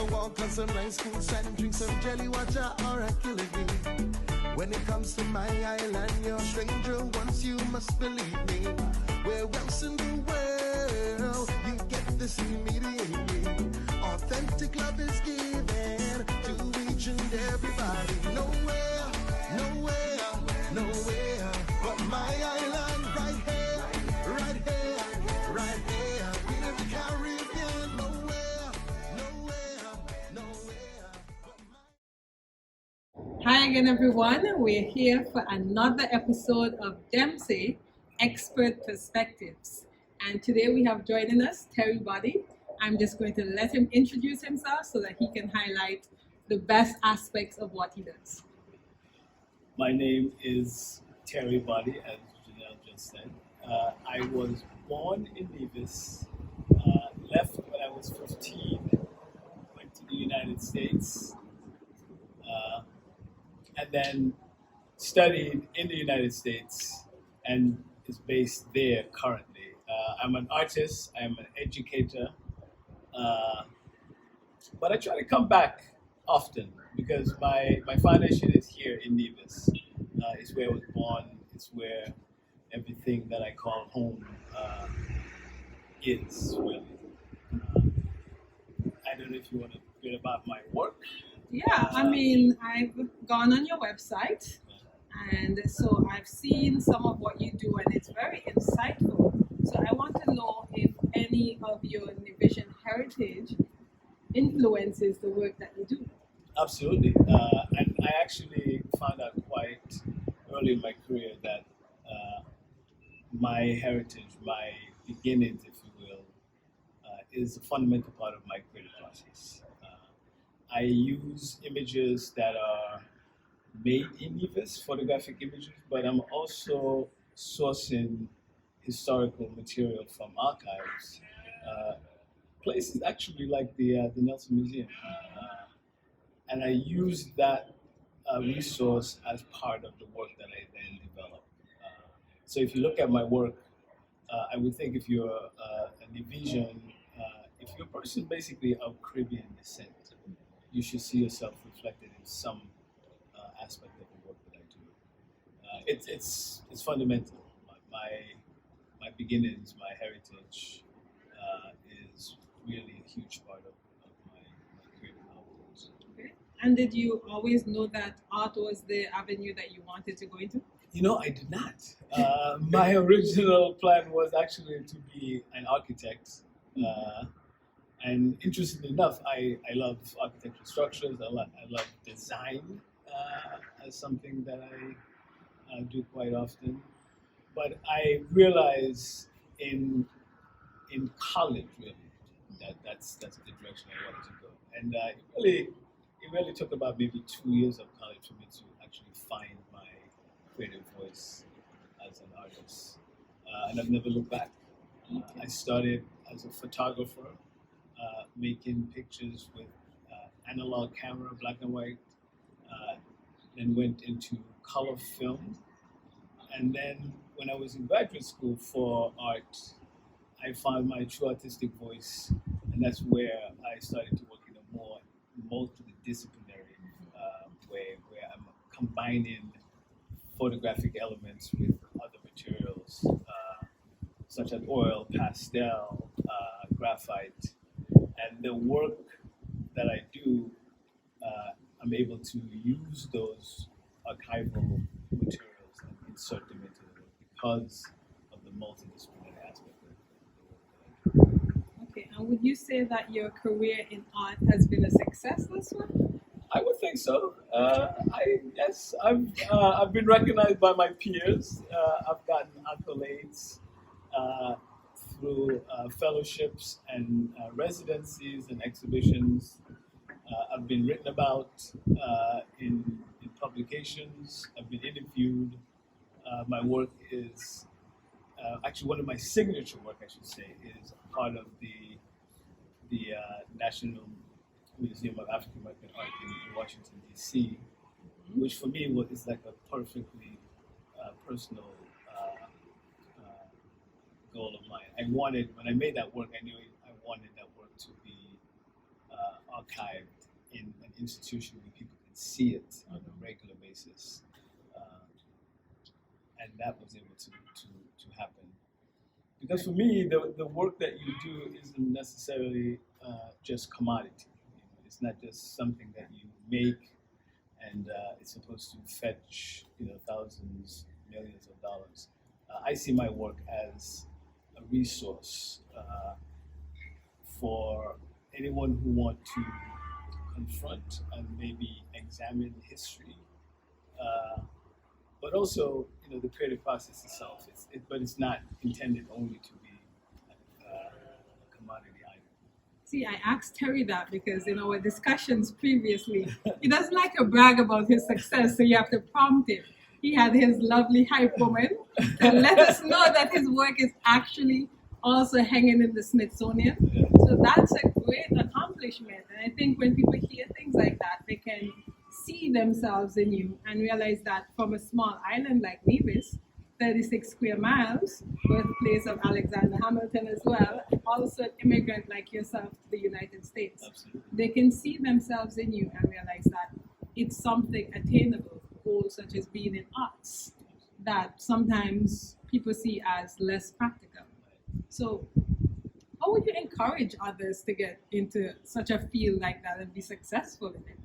a walk on some nice poolside and drink some jelly water or a killer bee. When it comes to my island, you're a stranger once, you must believe me. Where else in the world you get this immediately? Authentic love is given to each and everybody. Nowhere, nowhere, nowhere but my island, right here, right here, right here in the Caribbean. Nowhere, nowhere, nowhere but my... Hi again, everyone. We're here for another episode of Dem Say, Expert Perspectives. And today we have joining us Terry Boddie. I'm just going to let him introduce himself so that he can highlight the best aspects of what he does. My name is Terry Boddie, as Janelle just said. I was born in Nevis, left when I was 15, went to the United States, and then studied in the United States and is based there currently. I'm an artist, I'm an educator, but I try to come back often because my foundation is here in Nevis. It's where I was born, it's where everything that I call home is, really. I don't know if you want to hear about my work. Yeah, I mean, I've gone on your website, and so I've seen some of what you do, and it's very insightful. So I want to know if any of your Nevision heritage influences the work that you do. Absolutely. And I actually found out quite early in my career that my heritage, my beginnings, if you will, is a fundamental part of my creative process. I use images that are made in Nevis, photographic images, but I'm also sourcing historical material from archives, places actually like the Nelson Museum. And I use that resource as part of the work that I then develop. So if you look at my work, I would think if you're a Nevisian, if you're a person basically of Caribbean descent, you should see yourself reflected in some aspect of the work that I do. It's fundamental. My beginnings, my heritage is really a huge part of my creative output. Okay. And did you always know that art was the avenue that you wanted to go into? You know, I did not. My original plan was actually to be an architect. And interestingly enough, I love architectural structures. I love design as something that I do quite often. But I realized in college really that's the direction I wanted to go. And it really took about maybe 2 years of college for me to actually find my creative voice as an artist. And I've never looked back. I started as a photographer, making pictures with analog camera, black and white, then went into color film. And then when I was in graduate school for art, I found my true artistic voice, and that's where I started to work in a more multidisciplinary way, where I'm combining photographic elements with other materials, such as oil, pastel, graphite. And the work that I do, I'm able to use those archival materials and insert them into the work because of the multidisciplinary aspect of the work that I do. Okay, and would you say that your career in art has been a success thus far? I would think so. I've been recognized by my peers. I've gotten accolades through fellowships and residencies and exhibitions. I've been written about in publications. I've been interviewed. My work is actually one of my signature work, I should say, is part of the National Museum of African American Art in Washington, D.C., which for me is like a perfectly personal goal of mine. When I made that work, I knew I wanted that work to be archived in an institution where people can see it on a regular basis. And that was able to happen. Because for me, the work that you do isn't necessarily just commodity. It's not just something that you make and it's supposed to fetch thousands, millions of dollars. I see my work as a resource for anyone who wants to confront and maybe examine history, but also the creative process itself. But it's not intended only to be a commodity item. See, I asked Terry that because in our discussions previously, he doesn't like to brag about his success, so you have to prompt him. He had his lovely hype woman to let us know that his work is actually also hanging in the Smithsonian. So that's a great accomplishment. And I think when people hear things like that, they can see themselves in you and realize that from a small island like Nevis, 36 square miles, birthplace of Alexander Hamilton as well, also an immigrant like yourself to the United States. Absolutely. They can see themselves in you and realize that it's something attainable, goals such as being in arts, that sometimes people see as less practical. So how would you encourage others to get into such a field like that and be successful in it?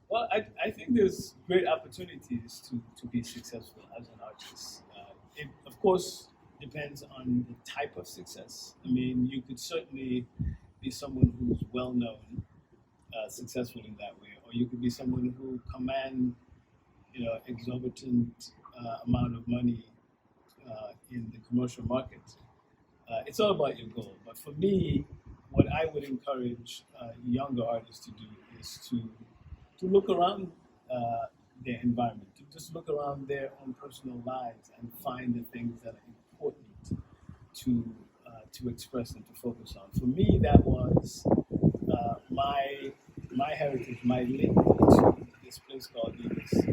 Well, I think there's great opportunities to be successful as an artist. It, of course, depends on the type of success. I mean, you could certainly be someone who's well-known, successful in that way, or you could be someone who commands, exorbitant amount of money in the commercial market. It's all about your goal. But for me, what I would encourage younger artists to do is to look around their environment, to just look around their own personal lives and find the things that are important to express and to focus on. For me, that was my heritage, my link to this place called Nevis,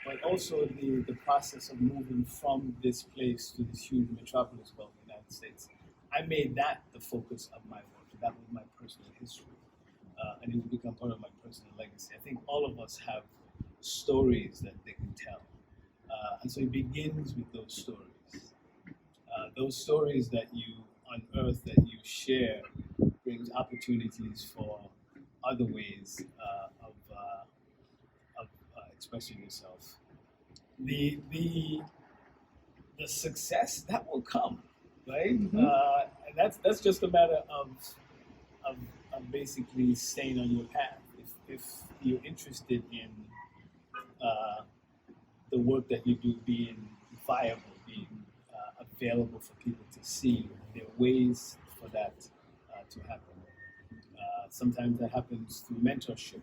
but also the process of moving from this place to this huge metropolis called the United States. I made that the focus of my work. That was my personal history. And it will become part of my personal legacy. I think all of us have stories that they can tell. And so it begins with those stories. Those stories that you unearth, that you share, brings opportunities for other ways of expressing yourself. The success, that will come, right? Mm-hmm. And that's just a matter of basically staying on your path. If you're interested in the work that you do being viable, being available for people to see, there are ways for that to happen. Sometimes that happens through mentorship,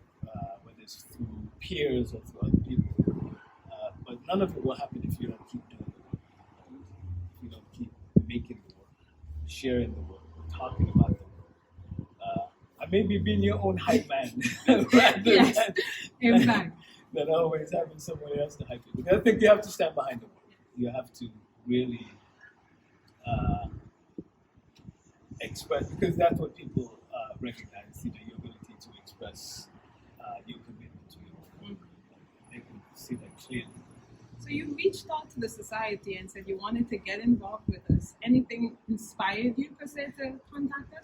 whether it's through peers or through other people. But none of it will happen if you don't keep doing the work. If you don't keep making the work, sharing the work, talking about the work. Maybe being your own hype man rather Yes, in fact. than always having someone else to hype you. Because I think you have to stand behind the work. You have to really express, because that's what people recognize, your ability to express your commitment to your work. They can see that clearly. So you reached out to the society and said you wanted to get involved with us. Anything inspired you per se to contact us?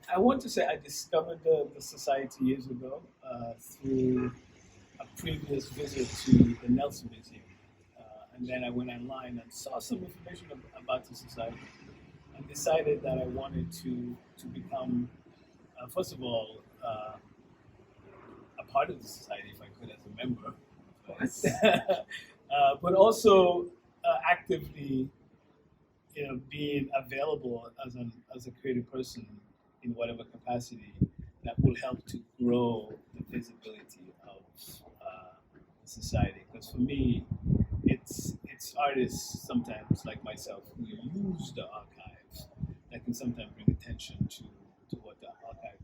I want to say I discovered the society years ago through a previous visit to the Nelson Museum. And then I went online and saw some information about the society and decided that I wanted to become, first of all, a part of the society if I could as a member. But also actively, being available as a creative person in whatever capacity that will help to grow the visibility of society. Because for me, it's artists sometimes like myself who use the archives that can sometimes bring attention to what the archive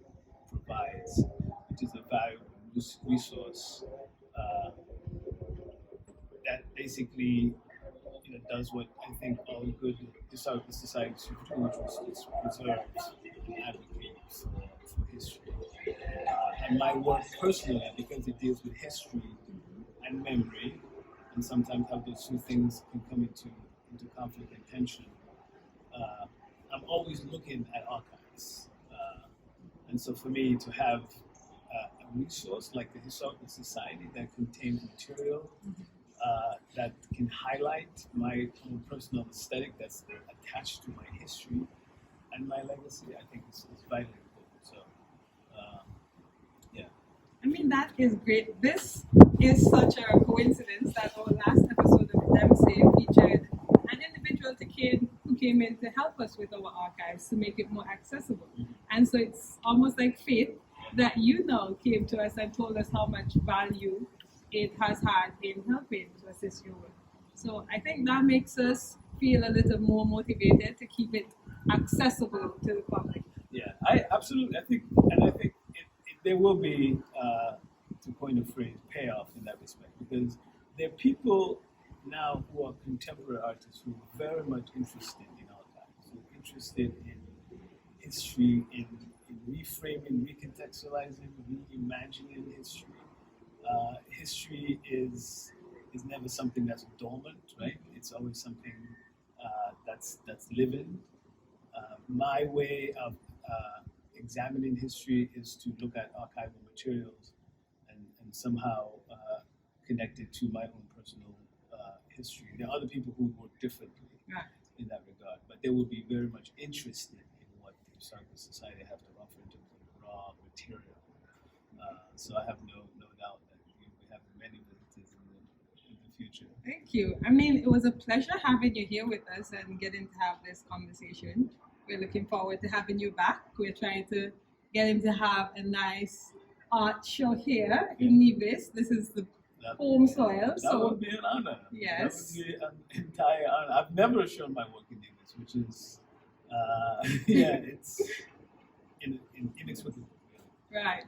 provides, which is a valuable resource. That basically does what I think all good historical societies should do, which is preserve and advocate for history. my work personally, because it deals with history and memory, and sometimes how those two things can come into conflict and tension. I'm always looking at archives, and so for me to have a resource like the Historical Society that contains material that can highlight my own personal aesthetic that's attached to my history and my legacy, I think is vitally important. So, yeah. I mean, that is great. This is such a coincidence that our last episode of Dem Say featured an individual who came in to help us with our archives to make it more accessible. And so it's almost like fate that you now came to us and told us how much value it has had in helping to assist your work. So I think that makes us feel a little more motivated to keep it accessible to the public. Yeah, I absolutely. I think there will be, to coin a phrase, payoff in that respect, because there are people now who are contemporary artists who are very much interested in archives, who are interested in history, in reframing, recontextualizing, reimagining history. History is never something that's dormant, right? It's always something that's living. My way of examining history is to look at archival materials and somehow connect it to my own personal history. There are other people who work differently in that regard, but they will be very much interested in what the Historical Society have to offer in terms of raw material. So I have no doubt that we have many visitors in the future. Thank you. I mean, it was a pleasure having you here with us and getting to have this conversation. We're looking forward to having you back. We're trying to get him to have a nice art show here in Nevis. This is the home soil. That would be an honor. Yes. That would be an entire honor. I've never shown my work in Nevis, which is, it's inexplicable. Really. Right.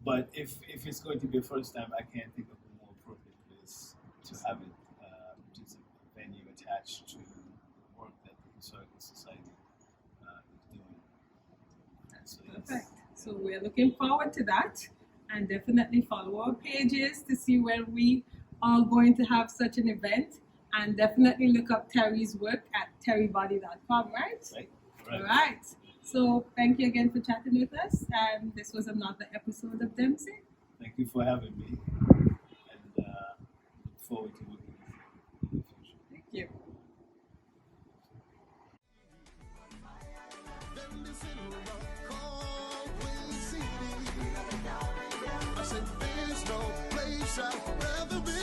But if it's going to be a first time, I can't think of a more appropriate place to have it, which is a venue attached to the work that the Historical Society is doing. That's perfect. So we're looking forward to that, and definitely follow our pages to see when we are going to have such an event, and definitely look up Terry's work at terryboddie.com, right? Right. All right. So thank you again for chatting with us, and this was another episode of Dem Say. Thank you for having me, and look forward to working with you in the future. Thank you. I said, there's no place I'd rather be.